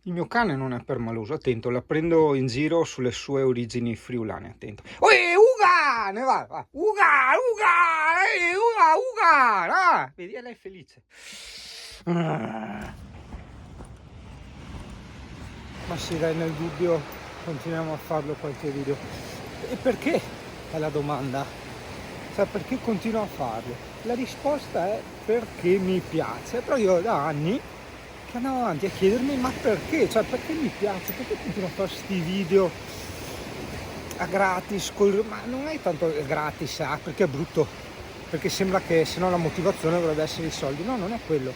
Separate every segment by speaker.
Speaker 1: Il mio cane non è permaloso, attento, la prendo in giro sulle sue origini friulane, attento. Oi, Uga! Ne va. Uga, Uga, Uga, Uga! Ah, vedi, lei è felice. Ah. Ma sì, dai, nel dubbio continuiamo a farlo qualche video. E perché? È la domanda. Cioè, perché continuo a farlo? La risposta è perché mi piace, però io da anni che andavo avanti a chiedermi ma perché? Cioè, perché mi piace? Perché continuo a fare sti video a gratis? Ma non è tanto gratis, perché è brutto, perché sembra che se no la motivazione dovrebbe essere i soldi. No, non è quello.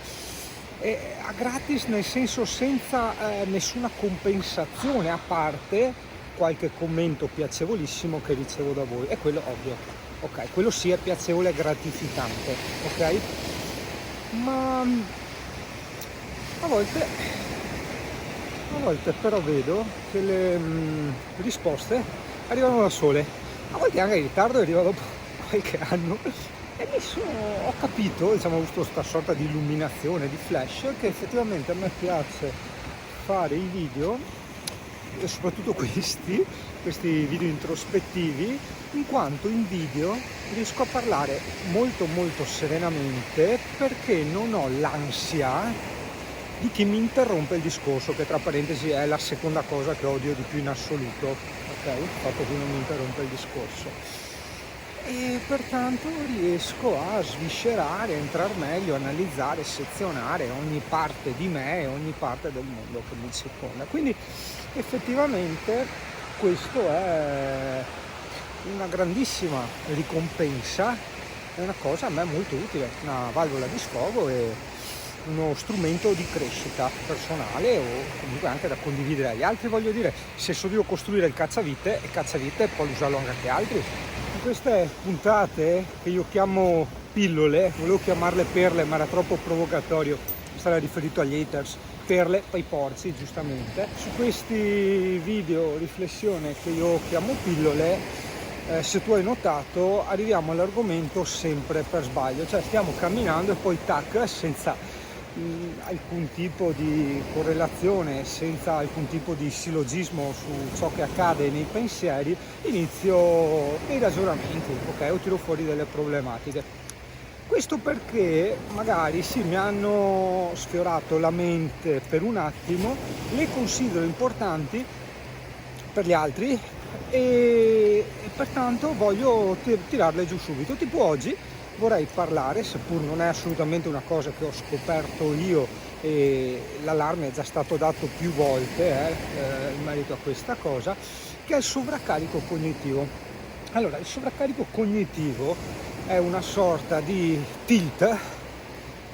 Speaker 1: È a gratis nel senso senza nessuna compensazione, a parte qualche commento piacevolissimo che ricevo da voi, e quello ovvio, ok, quello sì è piacevole e gratificante, ok, ma a volte però vedo che le risposte arrivano da sole, a volte anche in ritardo, arriva dopo qualche anno, e ho capito, diciamo, ho avuto questa sorta di illuminazione, di flash, che effettivamente a me piace fare i video, e soprattutto questi video introspettivi, in quanto in video riesco a parlare molto molto serenamente, perché non ho l'ansia di chi mi interrompe il discorso, che tra parentesi è la seconda cosa che odio di più in assoluto, ok? Il fatto che non mi interrompe il discorso. E pertanto riesco a sviscerare, a entrare meglio, analizzare, sezionare ogni parte di me e ogni parte del mondo che mi circonda. Quindi effettivamente questo è una grandissima ricompensa, è una cosa a me molto utile, una valvola di sfogo e uno strumento di crescita personale, o comunque anche da condividere agli altri. Voglio dire, se so io costruire il cacciavite può usarlo anche altri. In queste puntate che io chiamo pillole, volevo chiamarle perle ma era troppo provocatorio, sarà riferito agli haters, perle ai porci, giustamente. Su questi video riflessione che io chiamo pillole, se tu hai notato, arriviamo all'argomento sempre per sbaglio, cioè stiamo camminando e poi tac, senza alcun tipo di correlazione, senza alcun tipo di sillogismo su ciò che accade nei pensieri, inizio dei ragionamenti, ok? O tiro fuori delle problematiche. Questo perché magari sì, mi hanno sfiorato la mente per un attimo, le considero importanti per gli altri e pertanto voglio tirarle giù subito. Tipo oggi vorrei parlare, seppur non è assolutamente una cosa che ho scoperto io e l'allarme è già stato dato più volte in merito a questa cosa, che è il sovraccarico cognitivo. Allora, il sovraccarico cognitivo è una sorta di tilt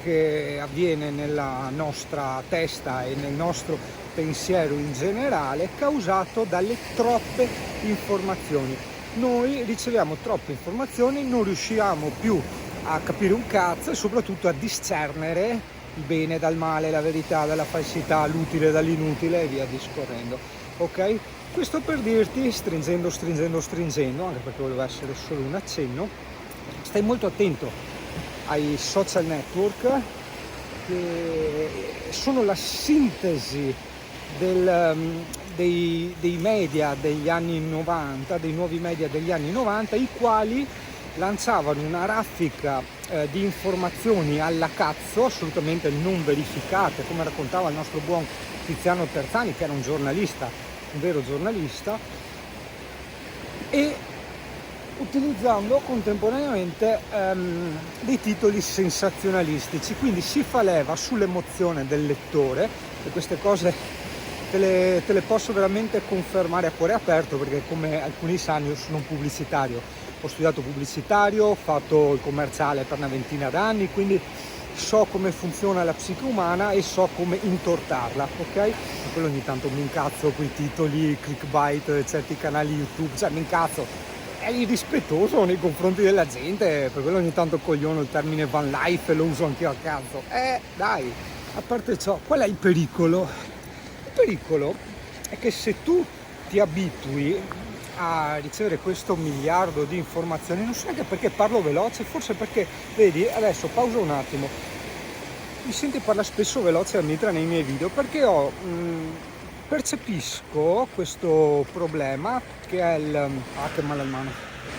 Speaker 1: che avviene nella nostra testa e nel nostro pensiero in generale, causato dalle troppe informazioni. Noi riceviamo troppe informazioni, non riusciamo più a capire un cazzo e soprattutto a discernere il bene dal male, la verità dalla falsità, l'utile dall'inutile e via discorrendo. Ok? Questo per dirti, stringendo, anche perché voleva essere solo un accenno, stai molto attento ai social network, che sono la sintesi dei media degli anni 90, dei nuovi media degli anni 90, i quali lanciavano una raffica di informazioni alla cazzo, assolutamente non verificate, come raccontava il nostro buon Tiziano Terzani, che era un giornalista, un vero giornalista, e utilizzando contemporaneamente dei titoli sensazionalistici, quindi si fa leva sull'emozione del lettore, e queste cose te le posso veramente confermare a cuore aperto, perché come alcuni sanno io sono un pubblicitario, ho studiato pubblicitario, ho fatto il commerciale per una ventina d'anni, quindi so come funziona la psiche umana e so come intortarla, ok? Per quello ogni tanto mi incazzo quei titoli clickbait, certi canali YouTube, cioè mi incazzo, è irrispettoso nei confronti della gente, per quello ogni tanto cogliono il termine van life e lo uso anche io a cazzo. Dai, a parte ciò, qual è il pericolo? Il pericolo è che se tu ti abitui a ricevere questo miliardo di informazioni, non so neanche perché parlo veloce, forse perché, vedi, adesso pauso un attimo, mi senti parlare spesso veloce a mitra nei miei video perché percepisco questo problema che è che male al mano.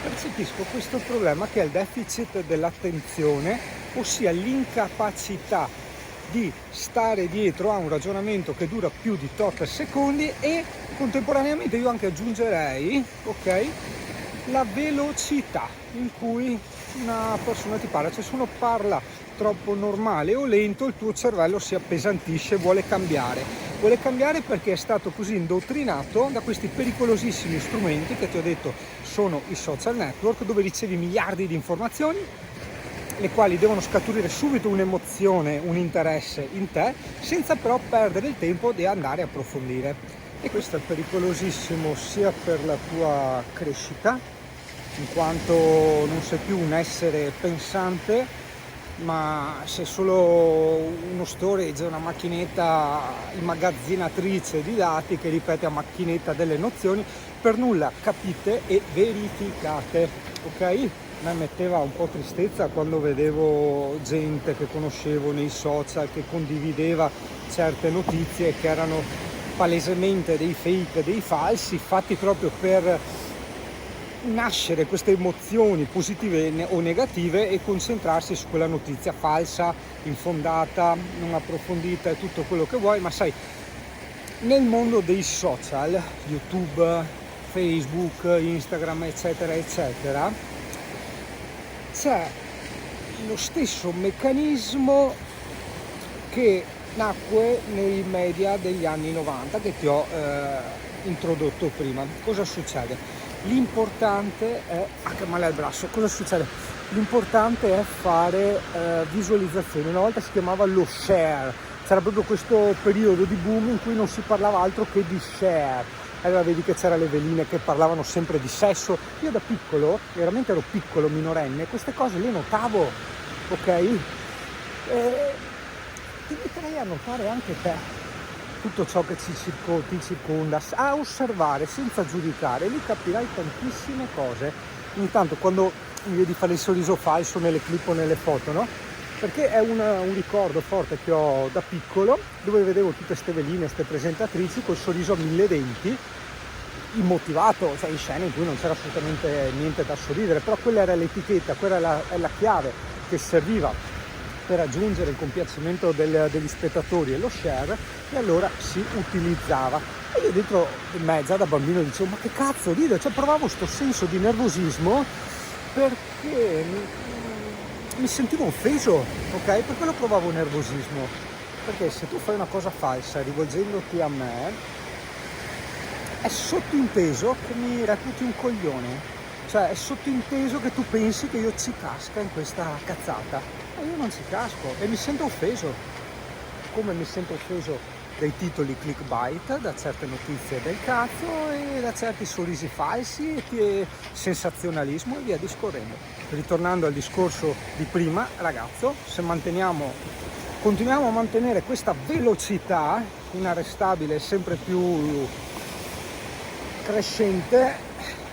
Speaker 1: Percepisco questo problema che è il deficit dell'attenzione, ossia l'incapacità di stare dietro a un ragionamento che dura più di tot secondi e contemporaneamente io anche aggiungerei, ok, la velocità in cui una persona ti parla. Cioè se uno parla troppo normale o lento, il tuo cervello si appesantisce, vuole cambiare perché è stato così indottrinato da questi pericolosissimi strumenti che ti ho detto sono i social network, dove ricevi miliardi di informazioni, le quali devono scaturire subito un'emozione, un interesse in te, senza però perdere il tempo di andare a approfondire. E questo è pericolosissimo sia per la tua crescita, in quanto non sei più un essere pensante, ma sei solo uno storage, una macchinetta immagazzinatrice di dati che ripete a macchinetta delle nozioni per nulla capite e verificate, ok? A me metteva un po' tristezza quando vedevo gente che conoscevo nei social che condivideva certe notizie che erano palesemente dei fake, dei falsi, fatti proprio per nascere queste emozioni positive o negative e concentrarsi su quella notizia falsa, infondata, non approfondita e tutto quello che vuoi. Ma sai, nel mondo dei social, YouTube, Facebook, Instagram, eccetera, eccetera, c'è lo stesso meccanismo che nacque nei media degli anni 90 che ti ho introdotto prima. Cosa succede? L'importante è... che male al braccio! Cosa succede? L'importante è fare visualizzazioni. Una volta si chiamava lo share, c'era proprio questo periodo di boom in cui non si parlava altro che di share. Allora vedi che c'era le veline che parlavano sempre di sesso. Io da piccolo, veramente ero piccolo, minorenne, queste cose le notavo, ok? Ti metterei a notare anche te tutto ciò che ti circonda, a osservare senza giudicare, lì capirai tantissime cose. Ogni tanto quando mi vedi fare il sorriso falso nelle clip o nelle foto, no? Perché è un ricordo forte che ho da piccolo, dove vedevo tutte queste veline, queste presentatrici col sorriso a 1000 denti, immotivato, cioè in scene in cui non c'era assolutamente niente da sorridere, però quella era l'etichetta, quella è la chiave che serviva per raggiungere il compiacimento degli spettatori e lo share, e allora si utilizzava. E io dentro in me già da bambino dicevo, ma che cazzo ride? Cioè provavo sto senso di nervosismo perché mi sentivo offeso, ok? Per quello provavo nervosismo, perché se tu fai una cosa falsa rivolgendoti a me, è sottinteso che mi reputi un coglione. Cioè è sottinteso che tu pensi che io ci casca in questa cazzata. E io non ci casco e mi sento offeso. Come mi sento offeso dai titoli clickbait, da certe notizie del cazzo e da certi sorrisi falsi e sensazionalismo e via discorrendo. Ritornando al discorso di prima, ragazzo, se continuiamo a mantenere questa velocità inarrestabile, sempre più crescente,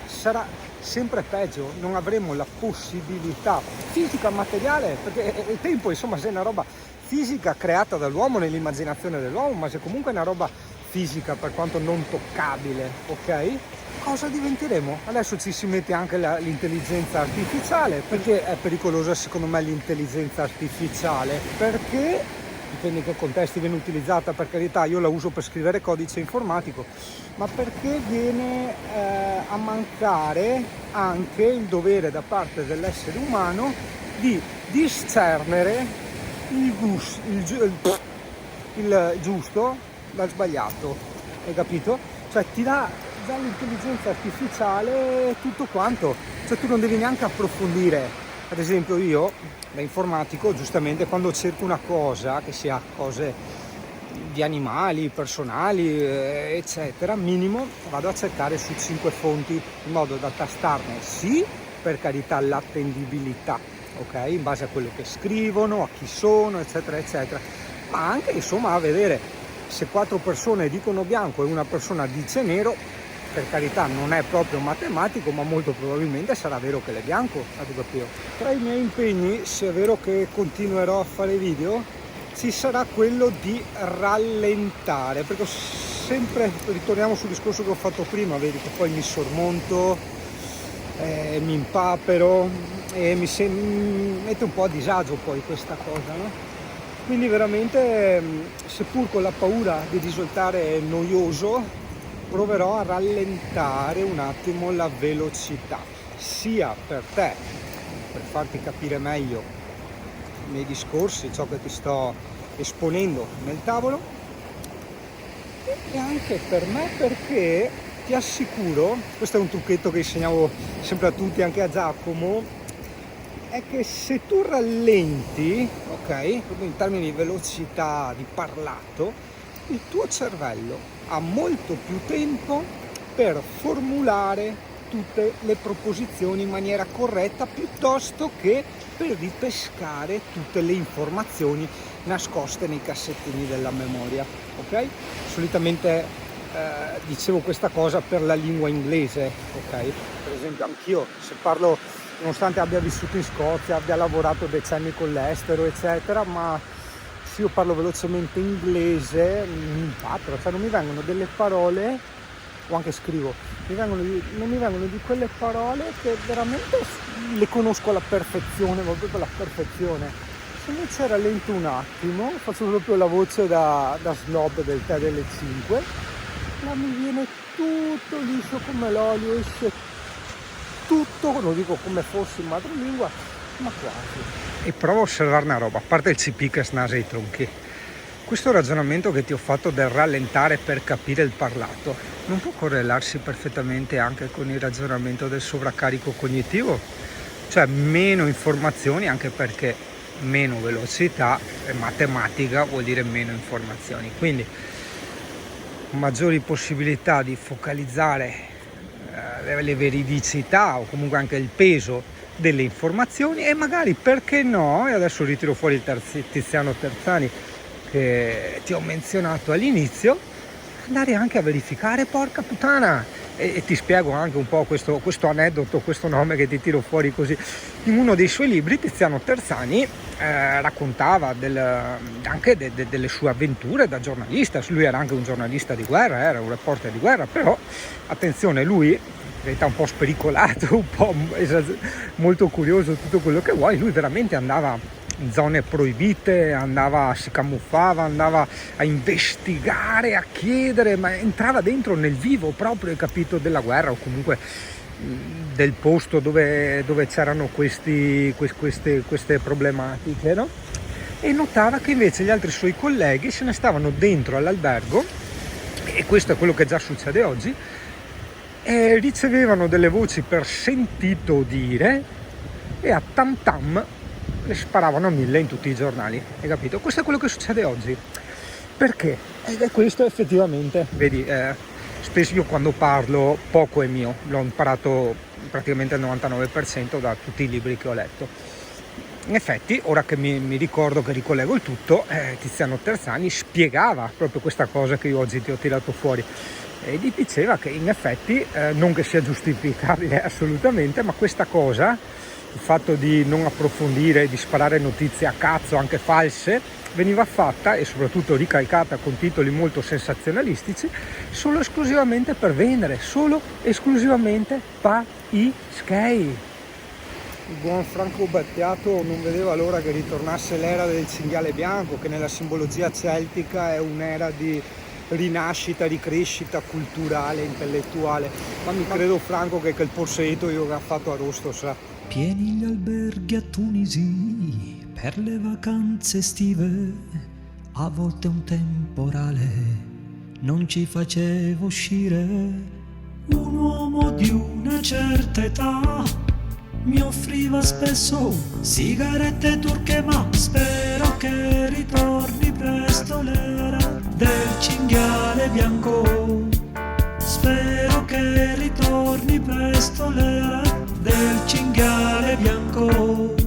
Speaker 1: sarà sempre peggio. Non avremo la possibilità fisica, materiale, perché il tempo insomma se è una roba fisica creata dall'uomo nell'immaginazione dell'uomo, ma se comunque è una roba fisica per quanto non toccabile, ok? Cosa diventeremo? Adesso ci si mette anche l'intelligenza artificiale. Perché è pericolosa secondo me l'intelligenza artificiale? Perché dipende in che contesti viene utilizzata, per carità, io la uso per scrivere codice informatico, ma perché viene a mancare anche il dovere da parte dell'essere umano di discernere il giusto dal sbagliato, hai capito? Cioè ti dà già l'intelligenza artificiale tutto quanto, cioè tu non devi neanche approfondire. Ad esempio io da informatico, giustamente, quando cerco una cosa, che sia cose di animali, personali, eccetera, minimo vado a cercare su 5 fonti in modo da tastarne, sì, per carità, l'attendibilità, ok, in base a quello che scrivono, a chi sono, eccetera, eccetera, ma anche insomma a vedere se 4 persone dicono bianco e una persona dice nero. Per carità, non è proprio matematico, ma molto probabilmente sarà vero che l'è bianco, Tra i miei impegni, se è vero che continuerò a fare video, ci sarà quello di rallentare, perché sempre ritorniamo sul discorso che ho fatto prima, vedi che poi mi sormonto, mi impapero e mi mette un po' a disagio poi questa cosa, no? Quindi veramente, seppur con la paura di risultare noioso, proverò a rallentare un attimo la velocità, sia per te, per farti capire meglio i miei discorsi, ciò che ti sto esponendo nel tavolo, e anche per me, perché ti assicuro, questo è un trucchetto che insegnavo sempre a tutti, anche a Giacomo, è che se tu rallenti, ok, proprio in termini di velocità di parlato, il tuo cervello ha molto più tempo per formulare tutte le proposizioni in maniera corretta, piuttosto che per ripescare tutte le informazioni nascoste nei cassettini della memoria, ok? Solitamente dicevo questa cosa per la lingua inglese, ok? Per esempio anch'io, se parlo, nonostante abbia vissuto in Scozia, abbia lavorato decenni con l'estero, eccetera, ma se io parlo velocemente inglese mi impatro, cioè non mi vengono delle parole, o anche scrivo, non mi vengono di quelle parole che veramente le conosco alla perfezione, proprio per la perfezione. Se invece rallento un attimo, faccio proprio la voce da snob del tè delle 5, ma mi viene tutto liscio come l'olio, esce tutto, non dico come fossi in madrelingua, ma quasi. E provo a osservare una roba, a parte il CP che snasa i tronchi. Questo ragionamento che ti ho fatto del rallentare per capire il parlato non può correlarsi perfettamente anche con il ragionamento del sovraccarico cognitivo? Cioè meno informazioni, anche perché meno velocità, matematica vuol dire meno informazioni, quindi maggiori possibilità di focalizzare le veridicità o comunque anche il peso delle informazioni, e magari, perché no, e adesso ritiro fuori il Tiziano Terzani che ti ho menzionato all'inizio, andare anche a verificare, porca puttana, e ti spiego anche un po' questo aneddoto, questo nome che ti tiro fuori così. In uno dei suoi libri Tiziano Terzani raccontava anche delle sue avventure da giornalista. Lui era anche un giornalista di guerra, era un reporter di guerra, però attenzione, lui in realtà un po' spericolato, un po' molto curioso, tutto quello che vuoi, lui veramente andava in zone proibite, si camuffava, andava a investigare, a chiedere, ma entrava dentro nel vivo proprio, capito, della guerra, o comunque del posto dove c'erano queste problematiche, no? E notava che invece gli altri suoi colleghi se ne stavano dentro all'albergo, e questo è quello che già succede oggi, e ricevevano delle voci per sentito dire e a tam tam le sparavano a 1000 in tutti i giornali, hai capito? Questo è quello che succede oggi. Perché? Ed è questo effettivamente, vedi, spesso io quando parlo poco è mio, l'ho imparato praticamente al 99% da tutti i libri che ho letto. In effetti, ora che mi ricordo, che ricollego il tutto, Tiziano Terzani spiegava proprio questa cosa che io oggi ti ho tirato fuori, e gli diceva che in effetti, non che sia giustificabile assolutamente, ma questa cosa, il fatto di non approfondire, di sparare notizie a cazzo, anche false, veniva fatta e soprattutto ricalcata con titoli molto sensazionalistici solo esclusivamente per vendere, solo esclusivamente paischi. Il buon Franco Battiato non vedeva l'ora che ritornasse l'era del cinghiale bianco, che nella simbologia celtica è un'era di rinascita, di crescita culturale, intellettuale. Ma mi credo, Franco, che quel posseito io che ha fatto a Rosto sa.
Speaker 2: Pieni gli alberghi a Tunisi per le vacanze estive, a volte un temporale non ci faceva uscire. Un uomo di una certa età mi offriva spesso sigarette turche, ma spero che ritorni presto l'era del cinghiale bianco. Spero che ritorni presto l'era del cinghiale bianco.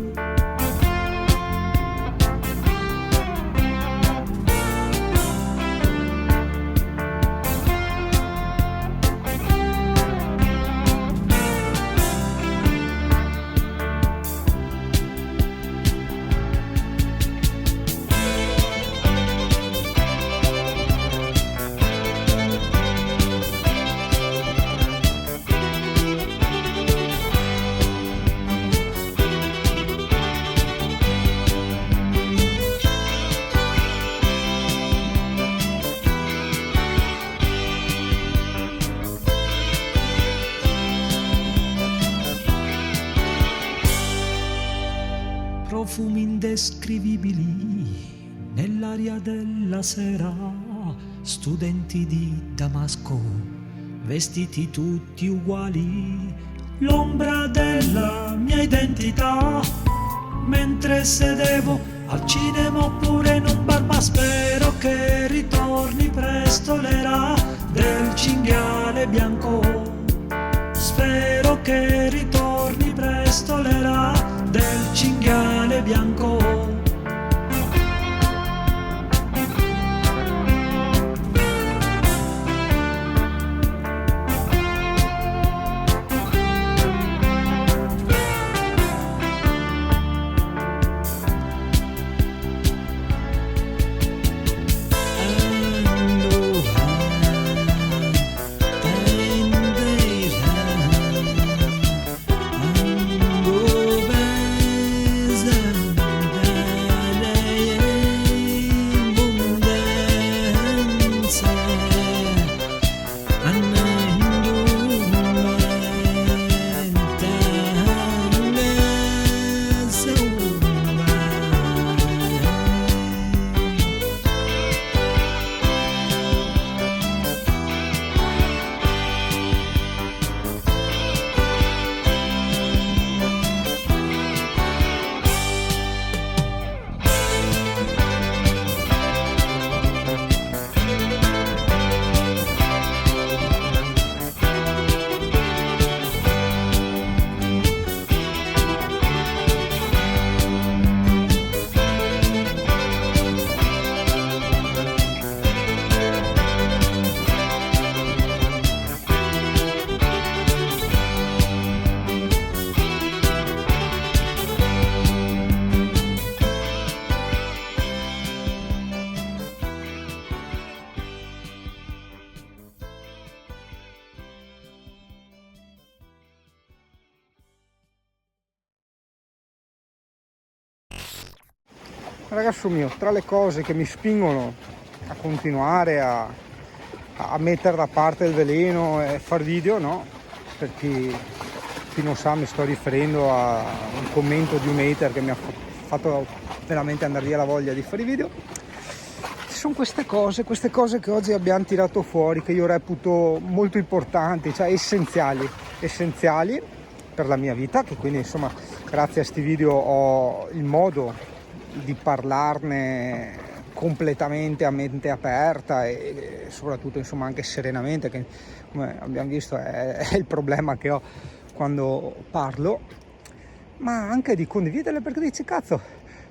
Speaker 2: indescrivibili nell'aria della sera, studenti di Damasco, vestiti tutti uguali, l'ombra della mia identità, mentre sedevo al cinema oppure in un bar, ma spero che ritorni presto l'era del cinghiale bianco, spero che ritorni presto l'era del cinghiale bianco.
Speaker 1: Ragazzo mio, tra le cose che mi spingono a continuare a mettere da parte il veleno e far video, no? Per chi non sa, mi sto riferendo a un commento di un hater che mi ha fatto veramente andare via la voglia di fare i video. Ci sono queste cose che oggi abbiamo tirato fuori, che io reputo molto importanti, cioè essenziali per la mia vita, che quindi insomma grazie a questi video ho il modo di parlarne completamente a mente aperta e soprattutto insomma anche serenamente, che come abbiamo visto è il problema che ho quando parlo, ma anche di condividerle, perché dici cazzo,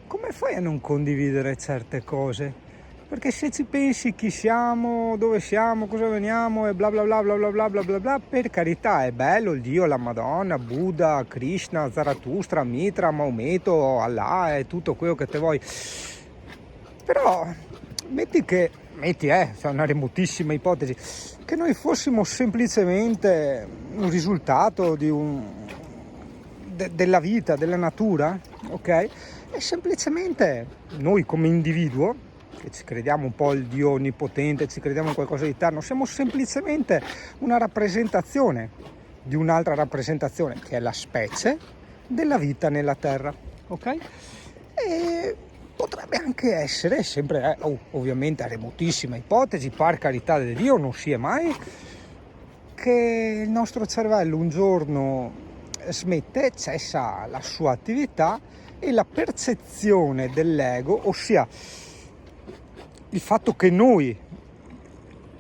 Speaker 1: come fai a non condividere certe cose? Perché se ci pensi chi siamo, dove siamo, cosa veniamo e bla bla bla bla bla bla bla bla bla, per carità è bello il Dio, la Madonna, Buddha, Krishna, Zarathustra, Mitra, Maometto, Allah e tutto quello che te vuoi, però c'è una remotissima ipotesi che noi fossimo semplicemente un risultato di della vita, della natura, ok? E semplicemente noi come individuo, che ci crediamo un po' il Dio onnipotente, ci crediamo in qualcosa di eterno, siamo semplicemente una rappresentazione di un'altra rappresentazione, che è la specie della vita nella Terra, ok? E potrebbe anche essere, sempre ovviamente a remotissima ipotesi, per carità di Dio, non si è mai, che il nostro cervello un giorno smette, cessa la sua attività e la percezione dell'ego, ossia il fatto che noi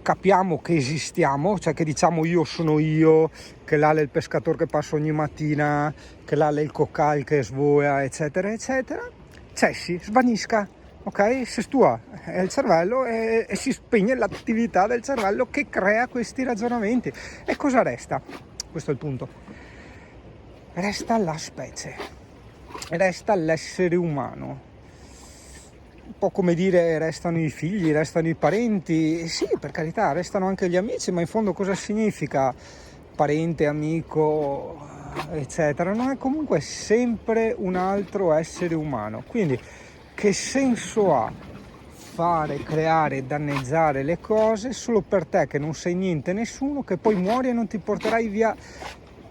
Speaker 1: capiamo che esistiamo, cioè che diciamo io sono io, che l'Ale è il pescatore che passa ogni mattina, che l'Ale è il coccal che svoia, eccetera, eccetera, cessi, svanisca, ok? Si stua è il cervello e si spegne l'attività del cervello che crea questi ragionamenti. E cosa resta? Questo è il punto. Resta la specie, resta l'essere umano. Un po' come dire restano i figli, restano i parenti, sì, per carità, restano anche gli amici, ma in fondo cosa significa parente, amico, eccetera? Non è comunque sempre un altro essere umano, quindi che senso ha fare, creare, danneggiare le cose solo per te che non sei niente nessuno, che poi muori e non ti porterai via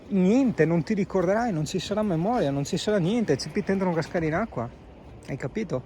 Speaker 1: niente, non ti ricorderai, non ci sarà memoria, non ci sarà niente, ci tendono a cascare in acqua. Hai capito?